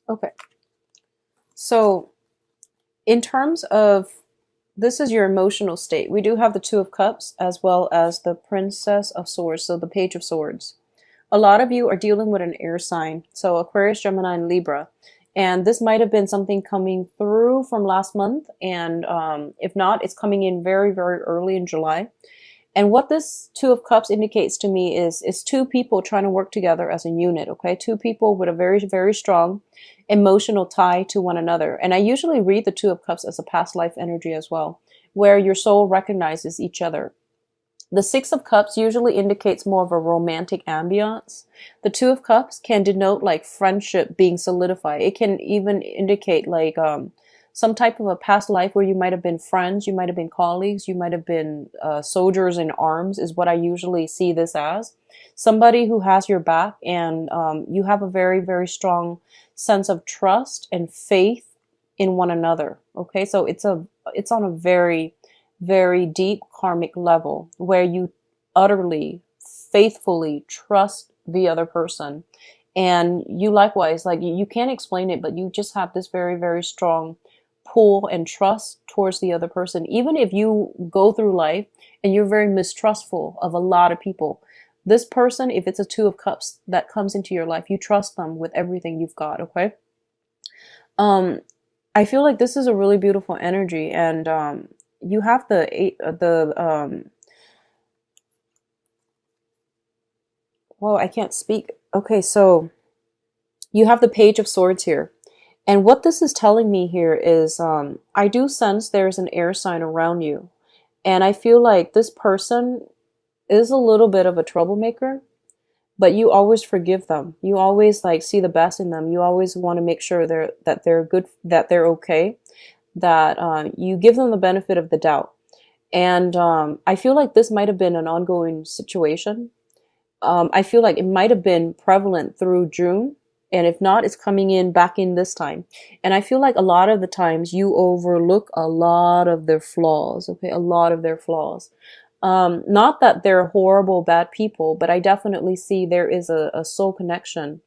Okay. So in terms of this is your emotional state. We do have the Two of Cups as well as the Princess of Swords, so the Page of Swords. A lot of you are dealing with an air sign, so Aquarius, Gemini, and Libra. And this might have been something coming through from last month. And if not, it's coming in very, very early in July. And what this Two of Cups indicates to me is two people trying to work together as a unit, okay? Two people with a very, very strong emotional tie to one another. And I usually read the Two of Cups as a past life energy as well, where your soul recognizes each other. The Six of Cups usually indicates more of a romantic ambiance. The Two of Cups can denote like friendship being solidified. It can even indicate like some type of a past life where you might have been friends, you might have been colleagues, you might have been soldiers in arms, is what I usually see this as. Somebody who has your back, and you have a very, very strong sense of trust and faith in one another. Okay, so it's on a very, very deep karmic level where you utterly, faithfully trust the other person. And you likewise, like you can't explain it, but you just have this very, very strong pull and trust towards the other person. Even if you go through life and you're very mistrustful of a lot of people, this person, if it's a Two of Cups that comes into your life, you trust them with everything you've got. Okay. Um, I feel like this is a really beautiful energy, and you have well, I can't speak. Okay, so you have the Page of Swords here. And what this is telling me here is I do sense there's an air sign around you. And I feel like this person is a little bit of a troublemaker, but you always forgive them. You always like see the best in them. You always want to make sure they're good, that they're okay, that you give them the benefit of the doubt. And I feel like this might have been an ongoing situation. I feel like it might have been prevalent through June. And if not, it's coming in back in this time. And I feel like a lot of the times you overlook a lot of their flaws, okay? A lot of their flaws. Not that they're horrible, bad people, but I definitely see there is a soul connection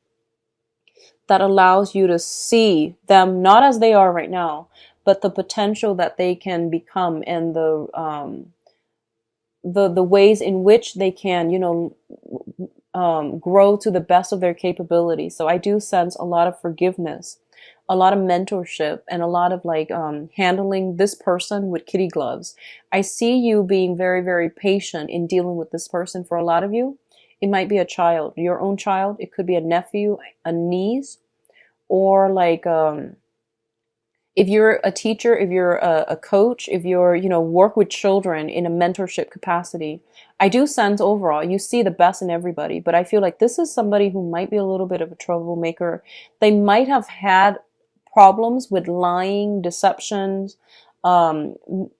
that allows you to see them not as they are right now, but the potential that they can become, and the ways in which they can, grow to the best of their capability. So I do sense a lot of forgiveness, a lot of mentorship, and a lot of like handling this person with kitty gloves. I see you being very, very patient in dealing with this person. For a lot of you, it might be a child, your own child. It could be a nephew, a niece, or like if you're a teacher, if you're a coach, if you're, work with children in a mentorship capacity, I do sense overall you see the best in everybody, but I feel like this is somebody who might be a little bit of a troublemaker. They might have had problems with lying, deceptions, um,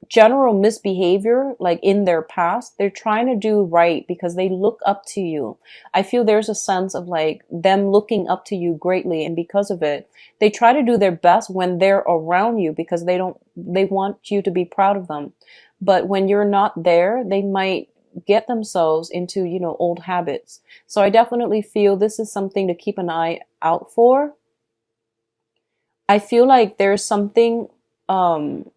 general misbehavior, like in their past. They're trying to do right because they look up to you. I feel there's a sense of like them looking up to you greatly, and because of it, they try to do their best when they're around you because they want you to be proud of them. But when you're not there, they might get themselves into, old habits. So I definitely feel this is something to keep an eye out for. I feel like um,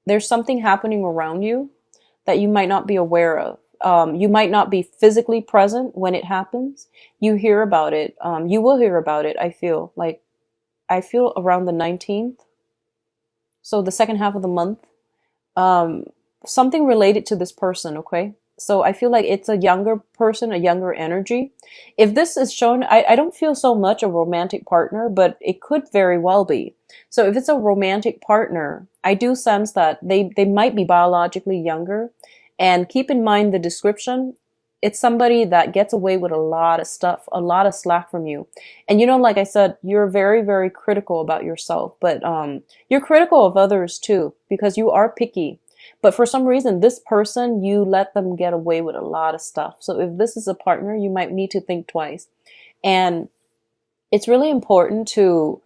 there's something happening around you that you might not be aware of. You might not be physically present when it happens. You hear about it. You will hear about it. I feel around the 19th. So the second half of the month, um, something related to this person. Okay. So I feel like it's a younger person, a younger energy. If this is shown, I don't feel so much a romantic partner, but it could very well be. So if it's a romantic partner, I do sense that they might be biologically younger. And keep in mind the description. It's somebody that gets away with a lot of stuff, a lot of slack from you. And like I said, you're very, very critical about yourself, but you're critical of others too, because you are picky. But for some reason, this person, you let them get away with a lot of stuff. So if this is a partner, you might need to think twice. And it's really important to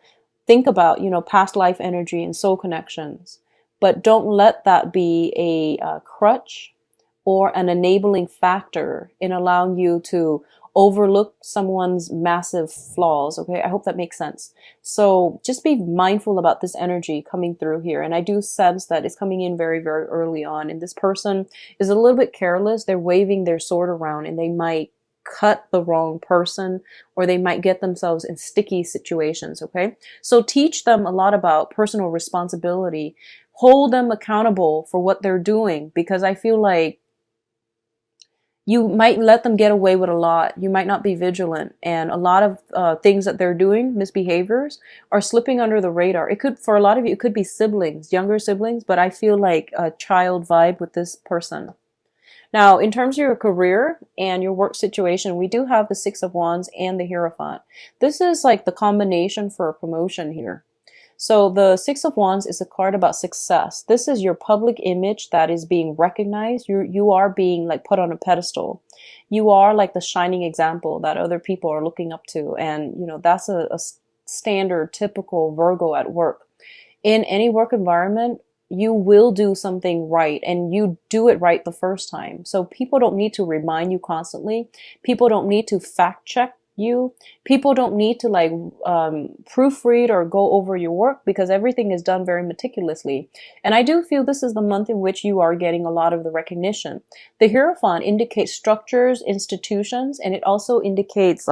think about, past life energy and soul connections, but don't let that be a crutch or an enabling factor in allowing you to overlook someone's massive flaws. Okay, I hope that makes sense. So just be mindful about this energy coming through here. And I do sense that it's coming in very, very early on. And this person is a little bit careless. They're waving their sword around and they might cut the wrong person, or they might get themselves in sticky situations. Okay, so teach them a lot about personal responsibility. Hold them accountable for what they're doing, because I feel like you might let them get away with a lot. You might not be vigilant, and a lot of things that they're doing, misbehaviors, are slipping under the radar. It could, for a lot of you, it could be siblings, younger siblings, but I feel like a child vibe with this person. Now, in terms of your career and your work situation, we do have the Six of Wands and the Hierophant. This is like the combination for a promotion here. So the Six of Wands is a card about success. This is your public image that is being recognized. You are being like put on a pedestal. You are like the shining example that other people are looking up to. And, you know, that's a standard, typical Virgo at work. In any work environment, you will do something right, and you do it right the first time. So people don't need to remind you constantly. People don't need to fact check you. People don't need to like proofread or go over your work, because everything is done very meticulously. And I do feel this is the month in which you are getting a lot of the recognition. The Hierophant indicates structures, institutions, and it also indicates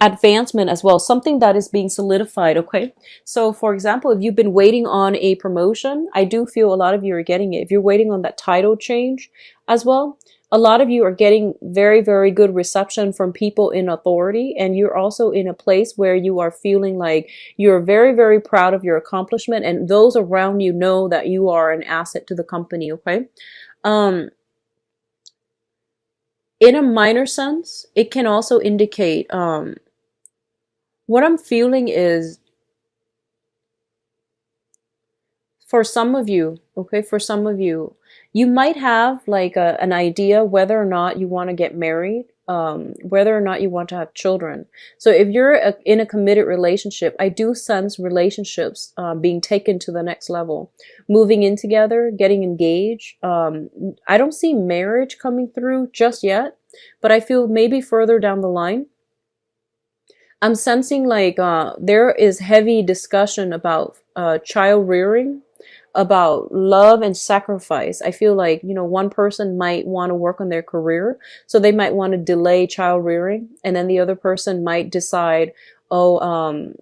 advancement as well, something that is being solidified. Okay, so for example, if you've been waiting on a promotion, I do feel a lot of you are getting it. If you're waiting on that title change as well, a lot of you are getting very, very good reception from people in authority, and you're also in a place where you are feeling like you're very, very proud of your accomplishment, and those around you know that you are an asset to the company. Okay, in a minor sense, it can also indicate, what I'm feeling is, for some of you, okay, for some of you, you might have like an idea whether or not you want to get married, whether or not you want to have children. So if you're in a committed relationship, I do sense relationships being taken to the next level, moving in together, getting engaged. I don't see marriage coming through just yet, but I feel maybe further down the line. I'm sensing like there is heavy discussion about child rearing, about love and sacrifice. I feel like, you know, one person might want to work on their career, so they might want to delay child rearing, and then the other person might decide, oh,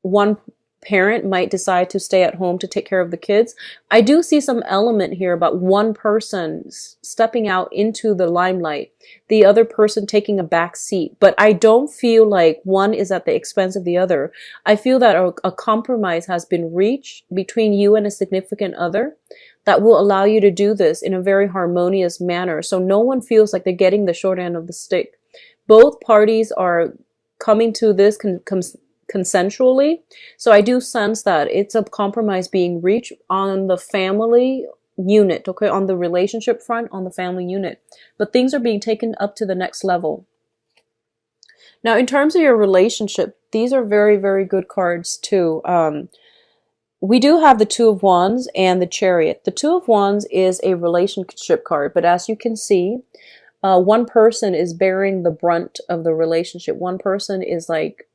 one parent might decide to stay at home to take care of the kids. I do see some element here about one person stepping out into the limelight, the other person taking a back seat. But I don't feel like one is at the expense of the other. I feel that a compromise has been reached between you and a significant other that will allow you to do this in a very harmonious manner. So no one feels like they're getting the short end of the stick. Both parties are coming to this consensually. So I do sense that it's a compromise being reached on the family unit, okay, on the relationship front, on the family unit. But things are being taken up to the next level. Now, in terms of your relationship, these are very, very good cards too. We do have the Two of Wands and the Chariot. The Two of Wands is a relationship card, but as you can see, one person is bearing the brunt of the relationship. One person is like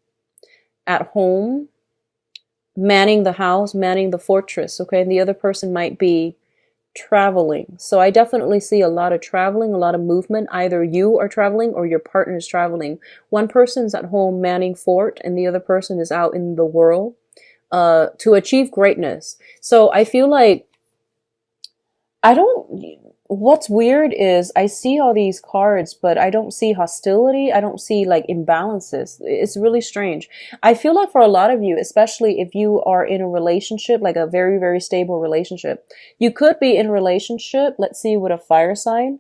at home, manning the house, manning the fortress, okay? And the other person might be traveling. So I definitely see a lot of traveling, a lot of movement. Either you are traveling or your partner is traveling. One person's at home manning fort, and the other person is out in the world to achieve greatness. So I feel like what's weird is I see all these cards, but I don't see hostility. I don't see like imbalances. It's really strange. I feel like for a lot of you, especially if you are in a relationship, like a very, very stable relationship, you could be in a relationship, let's see, with a fire sign,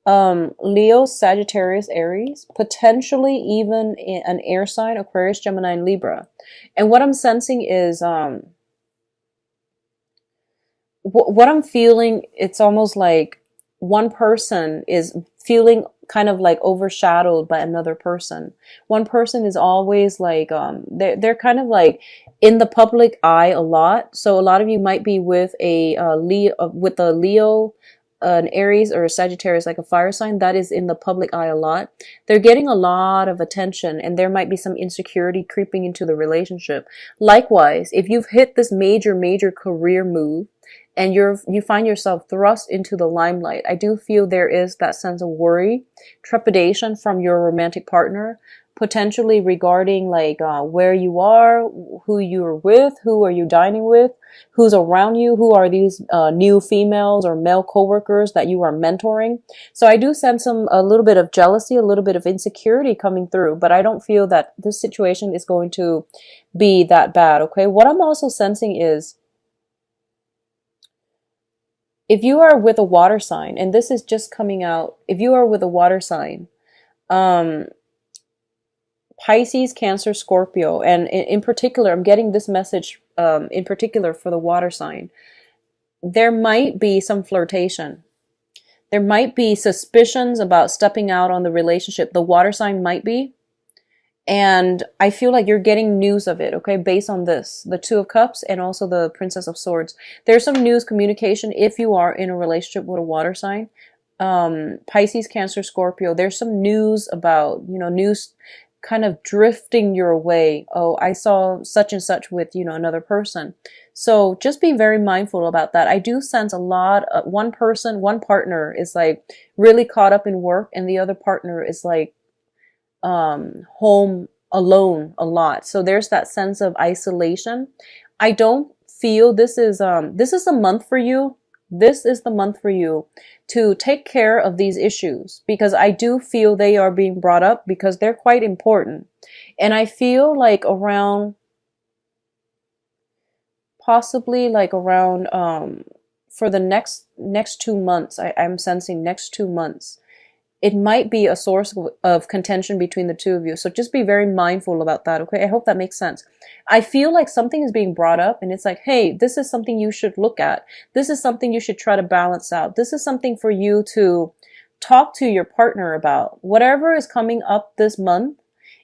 Leo, Sagittarius, Aries, potentially even an air sign, Aquarius, Gemini, and Libra. And what I'm sensing is, what I'm feeling, it's almost like one person is feeling kind of like overshadowed by another person. One person is always like, they're kind of like in the public eye a lot. So a lot of you might be with a Leo, an Aries or a Sagittarius, like a fire sign, that is in the public eye a lot. They're getting a lot of attention, and there might be some insecurity creeping into the relationship. Likewise, if you've hit this major career move and you find yourself thrust into the limelight, I do feel there is that sense of worry, trepidation from your romantic partner, potentially regarding like where you are, who you're with, who are you dining with, who's around you, who are these new females or male coworkers that you are mentoring. So I do sense a little bit of jealousy, a little bit of insecurity coming through, but I don't feel that this situation is going to be that bad. Okay, what I'm also sensing is, if you are with a water sign, and this is just coming out, if you are with a water sign, Pisces, Cancer, Scorpio, and in particular, I'm getting this message in particular for the water sign. There might be some flirtation. There might be suspicions about stepping out on the relationship. The water sign might be. And I feel like you're getting news of it, okay, based on this, the Two of Cups and also the Princess of Swords. There's some news communication if you are in a relationship with a water sign. Pisces, Cancer, Scorpio, there's some news about, news kind of drifting your way. Oh, I saw such and such with, another person. So just be very mindful about that. I do sense a lot of one partner is like really caught up in work, and the other partner is like home alone a lot. So there's that sense of isolation. I don't feel this is a month for you. This is the month for you to take care of these issues, because I do feel they are being brought up because they're quite important. And I feel like possibly around for the next 2 months, I'm sensing next 2 months, it might be a source of contention between the two of you. So just be very mindful about that, okay? I hope that makes sense. I feel like something is being brought up, and it's like, hey, this is something you should look at. This is something you should try to balance out. This is something for you to talk to your partner about. Whatever is coming up this month,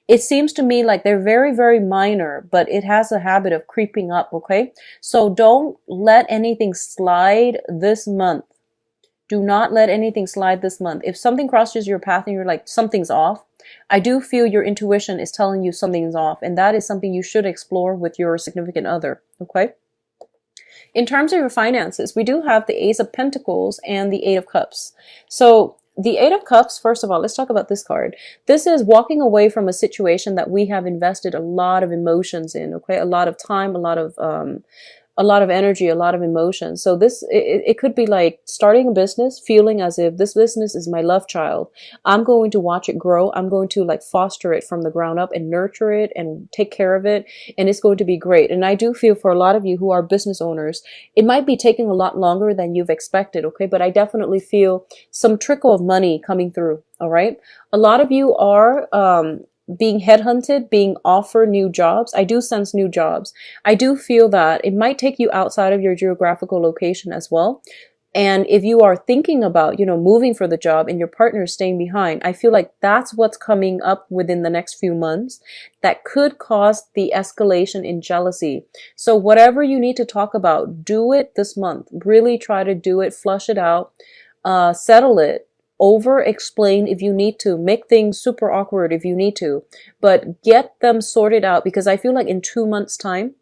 it seems to me like they're very minor, but it has a habit of creeping up, okay? So don't let anything slide this month. Do not let anything slide this month. If something crosses your path and you're like, something's off, I do feel your intuition is telling you something's off, and that is something you should explore with your significant other, okay? In terms of your finances, we do have the Ace of Pentacles and the Eight of Cups. So the Eight of Cups, first of all, let's talk about this card. This is walking away from a situation that we have invested a lot of emotions in, okay? A lot of time, a lot of energy, a lot of emotion. So it could be like starting a business, feeling as if this business is my love child. I'm going to watch it grow. I'm going to foster it from the ground up and nurture it and take care of it. And it's going to be great. And I do feel for a lot of you who are business owners, it might be taking a lot longer than you've expected. Okay. But I definitely feel some trickle of money coming through. All right. A lot of you are, being headhunted, being offered new jobs. I do sense new jobs. I do feel that it might take you outside of your geographical location as well. And if you are thinking about, moving for the job and your partner is staying behind, I feel like that's what's coming up within the next few months that could cause the escalation in jealousy. So whatever you need to talk about, do it this month. Really try to do it, flush it out, settle it. Over explain if you need to, make things super awkward if you need to, but get them sorted out, because I feel like in 2 months time,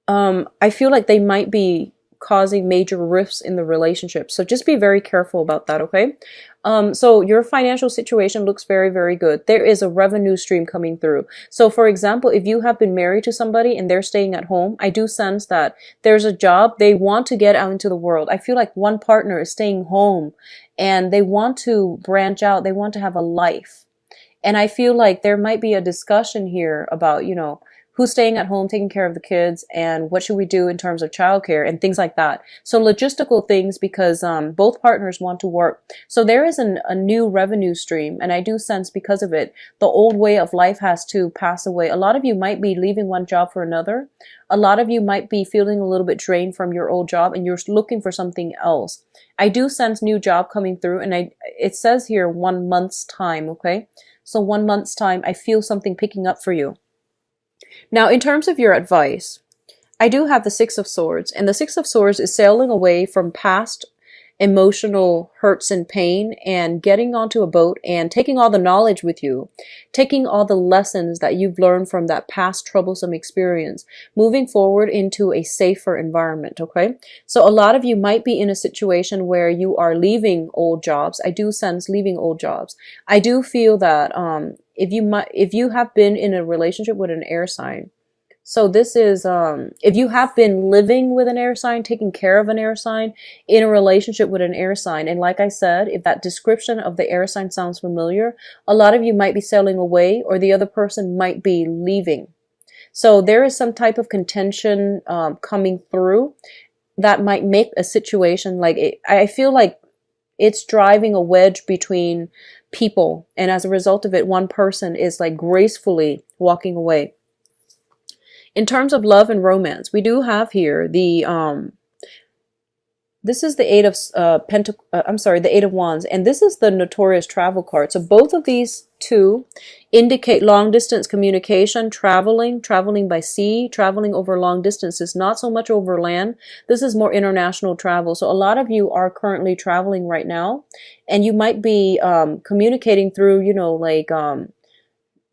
I feel like they might be causing major rifts in the relationship. So just be very careful about that, okay? So your financial situation looks very good. There is a revenue stream coming through. So for example, if you have been married to somebody and they're staying at home, I do sense that there's a job they want to get out into the world. I feel like one partner is staying home and they want to branch out. They want to have a life. And I feel like there might be a discussion here about, who's staying at home, taking care of the kids, and what should we do in terms of childcare and things like that. So logistical things, because both partners want to work. So there is a new revenue stream, and I do sense because of it, the old way of life has to pass away. A lot of you might be leaving one job for another. A lot of you might be feeling a little bit drained from your old job and you're looking for something else. I do sense new job coming through, and it says here 1 month's time, okay? So 1 month's time, I feel something picking up for you. Now, in terms of your advice, I do have the Six of Swords, and the Six of Swords is sailing away from past emotional hurts and pain, and getting onto a boat and taking all the knowledge with you, taking all the lessons that you've learned from that past troublesome experience, moving forward into a safer environment. Okay. So a lot of you might be in a situation where you are leaving old jobs. I do sense leaving old jobs. I do feel that, if you have been in a relationship with an air sign, so this is, if you have been living with an air sign, taking care of an air sign, in a relationship with an air sign, and like I said, if that description of the air sign sounds familiar, a lot of you might be sailing away, or the other person might be leaving. So there is some type of contention coming through that might make a situation like it, I feel like it's driving a wedge between people, and as a result of it, one person is like gracefully walking away. In terms of love and romance, we do have here the this is the Eight of the Eight of Wands, and this is the Notorious Travel card. So both of these two indicate long distance communication, traveling by sea, traveling over long distances, not so much over land. This is more international travel. So a lot of you are currently traveling right now, and you might be communicating through,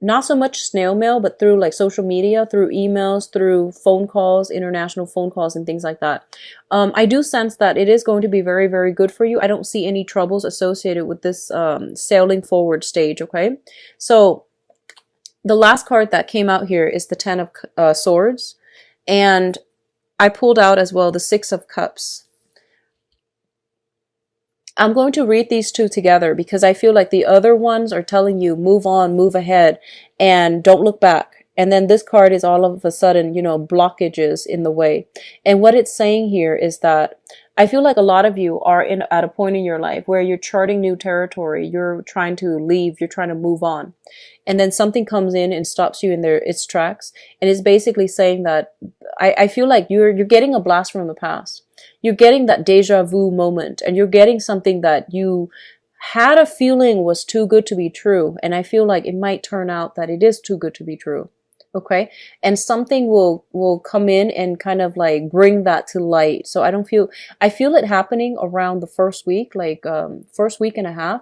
not so much snail mail, but through like social media, through emails, through phone calls, international phone calls, and things like that. I do sense that it is going to be very, very good for you. I don't see any troubles associated with this sailing forward stage, okay? So the last card that came out here is the Ten of Swords, and I pulled out as well the Six of Cups. I'm going to read these two together because I feel like the other ones are telling you move on, move ahead, and don't look back. And then this card is all of a sudden, blockages in the way. And what it's saying here is that I feel like a lot of you are at a point in your life where you're charting new territory. You're trying to leave. You're trying to move on. And then something comes in and stops you in its tracks. And it's basically saying that I feel like you're getting a blast from the past. You're getting that deja vu moment, and you're getting something that you had a feeling was too good to be true. And I feel like it might turn out that it is too good to be true. Okay. And something will come in and kind of like bring that to light. So I feel it happening around the first week, first week and a half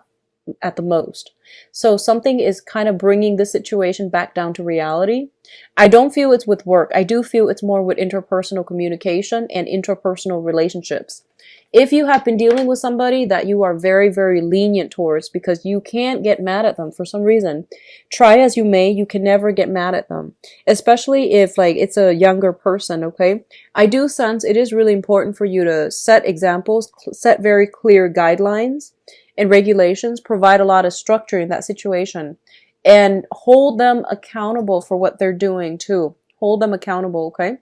at the most. So something is kind of bringing the situation back down to reality. I don't feel it's with work. I do feel it's more with interpersonal communication and interpersonal relationships. If you have been dealing with somebody that you are very, very lenient towards because you can't get mad at them for some reason, try as you may, you can never get mad at them. Especially if it's a younger person, okay? I do sense it is really important for you to set examples, set very clear guidelines and regulations, provide a lot of structure in that situation, and hold them accountable for what they're doing too. Hold them accountable, okay?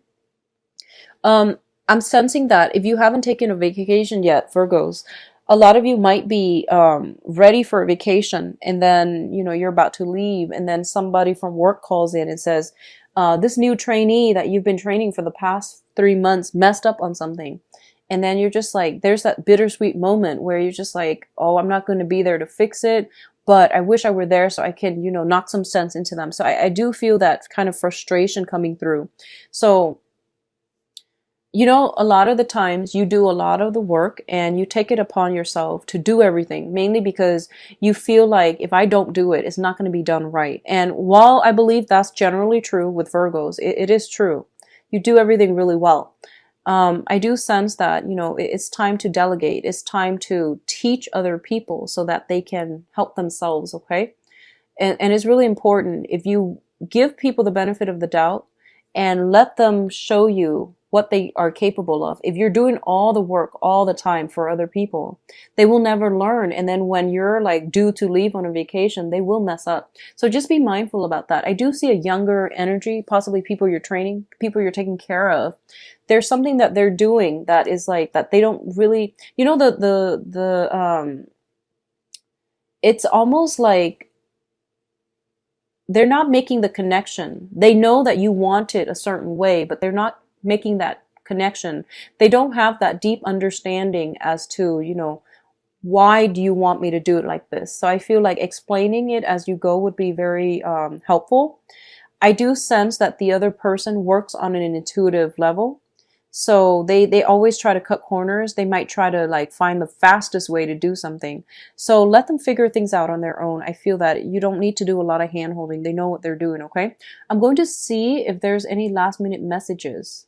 I'm sensing that if you haven't taken a vacation yet, Virgos, a lot of you might be ready for a vacation, and then, you're about to leave, and then somebody from work calls in and says, this new trainee that you've been training for the past 3 months messed up on something. And then you're just like, there's that bittersweet moment where you're just like, oh, I'm not going to be there to fix it, but I wish I were there so I can, knock some sense into them. So I do feel that kind of frustration coming through. So, a lot of the times you do a lot of the work and you take it upon yourself to do everything, mainly because you feel like if I don't do it, it's not going to be done right. And while I believe that's generally true with Virgos, it is true. You do everything really well. I do sense that, it's time to delegate. It's time to teach other people so that they can help themselves, okay? And it's really important if you give people the benefit of the doubt and let them show you what they are capable of. If you're doing all the work all the time for other people, they will never learn. And then when you're due to leave on a vacation, they will mess up. So just be mindful about that. I do see a younger energy, possibly people you're training, people you're taking care of. There's something that they're doing that is that they don't really, it's almost like they're not making the connection. They know that you want it a certain way, but they're not making that connection. They don't have that deep understanding as to, why do you want me to do it like this? So I feel like explaining it as you go would be very helpful. I do sense that the other person works on an intuitive level. So they always try to cut corners. They might try to like find the fastest way to do something. So let them figure things out on their own. I feel that you don't need to do a lot of hand holding. They know what they're doing, okay? I'm going to see if there's any last minute messages.